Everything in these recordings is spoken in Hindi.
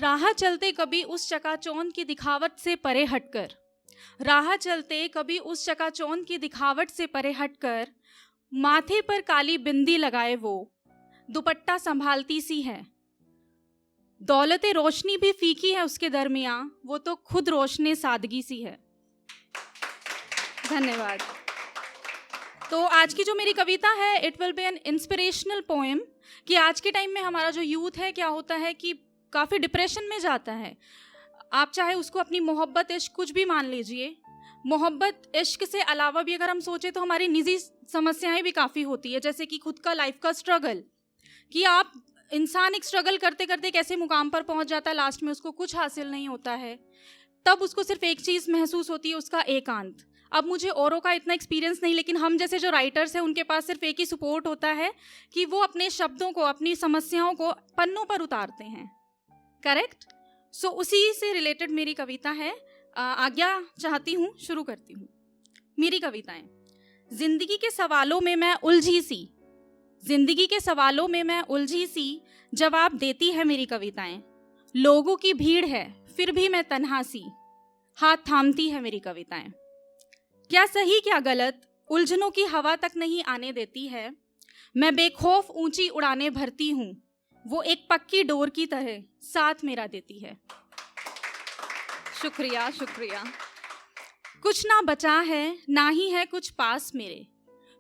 राह चलते कभी उस चकाचौंध की दिखावट से परे हटकर, राह चलते कभी उस चकाचौंध की दिखावट से परे हटकर, माथे पर काली बिंदी लगाए वो दुपट्टा संभालती सी है। दौलते रोशनी भी फीकी है उसके दरमियां, वो तो खुद रोशनी सादगी सी है। धन्यवाद। तो आज की जो मेरी कविता है, it will be N inspirational poem कि आज के टाइम में हमारा जो यूथ है, क्या होता है कि काफ़ी डिप्रेशन में जाता है। आप चाहे उसको अपनी मोहब्बत इश्क कुछ भी मान लीजिए, मोहब्बत इश्क से अलावा भी अगर हम सोचें तो हमारी निजी समस्याएं भी काफ़ी होती है, जैसे कि खुद का लाइफ का स्ट्रगल, कि आप इंसान एक स्ट्रगल करते करते कैसे मुकाम पर पहुंच जाता है, लास्ट में उसको कुछ हासिल नहीं होता है, तब उसको सिर्फ एक चीज़ महसूस होती है, उसका एकांत। अब मुझे औरों का इतना एक्सपीरियंस नहीं, लेकिन हम जैसे जो राइटर्स हैं उनके पास सिर्फ एक ही सपोर्ट होता है कि वो अपने शब्दों को, अपनी समस्याओं को पन्नों पर उतारते हैं। करेक्ट? सो उसी से रिलेटेड मेरी कविता है। आज्ञा चाहती हूँ, शुरू करती हूँ। मेरी कविताएं। जिंदगी के सवालों में मैं उलझी सी, जिंदगी के सवालों में मैं उलझी सी, जवाब देती है मेरी कविताएं। लोगों की भीड़ है फिर भी मैं तन्हा सी, हाथ थामती है मेरी कविताएं। क्या सही क्या गलत उलझनों की हवा तक नहीं आने देती है। मैं बेखौफ ऊंची उड़ाने भरती हूँ, वो एक पक्की डोर की तरह साथ मेरा देती है। शुक्रिया शुक्रिया। कुछ ना बचा है ना ही है कुछ पास मेरे,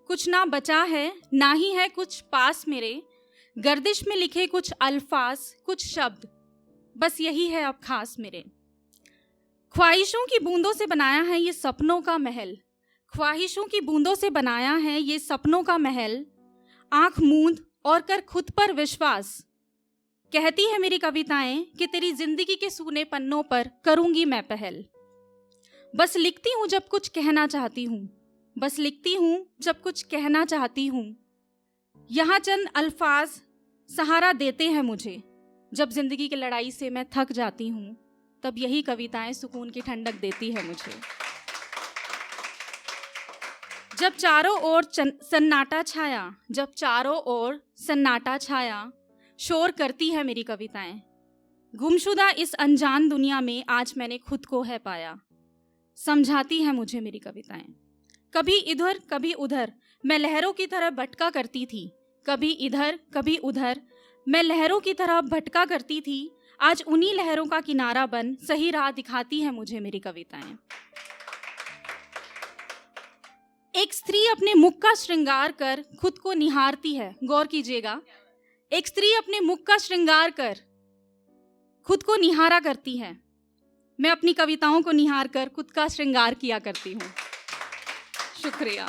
कुछ ना बचा है ना ही है कुछ पास मेरे। गर्दिश में लिखे कुछ अल्फाज, कुछ शब्द, बस यही है अब खास मेरे। ख्वाहिशों की बूंदों से बनाया है ये सपनों का महल, ख्वाहिशों की बूंदों से बनाया है ये सपनों का महल। आंख मूंद और कर खुद पर विश्वास, कहती है मेरी कविताएं कि तेरी जिंदगी के सूने पन्नों पर करूंगी मैं पहल। बस लिखती हूँ जब कुछ कहना चाहती हूँ, बस लिखती हूँ जब कुछ कहना चाहती हूँ। यहाँ चंद अल्फाज सहारा देते हैं मुझे, जब जिंदगी की लड़ाई से मैं थक जाती हूँ, तब यही कविताएं सुकून की ठंडक देती है मुझे। जब चारों ओर सन्नाटा छाया, जब चारों ओर सन्नाटा छाया, शोर करती है मेरी कविताएं। गुमशुदा इस अनजान दुनिया में आज मैंने खुद को है पाया, समझाती है मुझे मेरी कविताएं। कभी इधर कभी उधर मैं लहरों की तरह भटका करती थी, कभी इधर कभी उधर मैं लहरों की तरह भटका करती थी। आज उन्हीं लहरों का किनारा बन सही राह दिखाती है मुझे मेरी कविताएं। एक स्त्री अपने मुख का श्रृंगार कर खुद को निहारती है, गौर कीजिएगा, एक स्त्री अपने मुख का श्रृंगार कर खुद को निहारा करती है। मैं अपनी कविताओं को निहार कर खुद का श्रृंगार किया करती हूँ। शुक्रिया।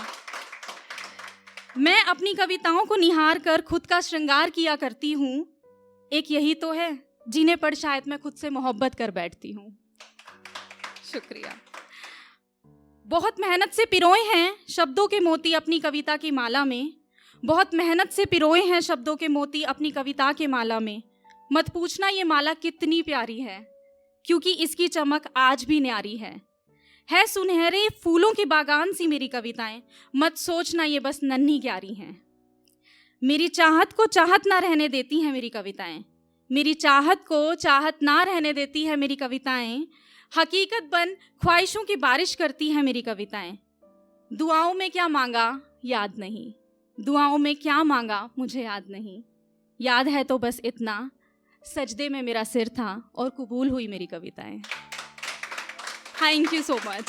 मैं अपनी कविताओं को निहार कर खुद का श्रृंगार किया करती हूँ। एक यही तो है जिन्हें पढ़ शायद मैं खुद से मोहब्बत कर बैठती हूँ। शुक्रिया। बहुत मेहनत से पिरोए हैं शब्दों के मोती अपनी कविता की माला में, बहुत मेहनत से पिरोए हैं शब्दों के मोती अपनी कविता के माला में। मत पूछना ये माला कितनी प्यारी है, क्योंकि इसकी चमक आज भी न्यारी है सुनहरे फूलों के बागान सी मेरी कविताएं। मत सोचना ये बस नन्ही क्यारी हैं। मेरी चाहत को चाहत ना रहने देती है मेरी कविताएं, मेरी चाहत को चाहत ना रहने देती है मेरी कविताएं। हकीकत बन ख्वाहिशों की बारिश करती है मेरी कविताएं। दुआओं में क्या मांगा याद नहीं, दुआओं में क्या मांगा मुझे याद नहीं। याद है तो बस इतना, सजदे में मेरा सिर था और कबूल हुई मेरी कविताएं। Thank you so much.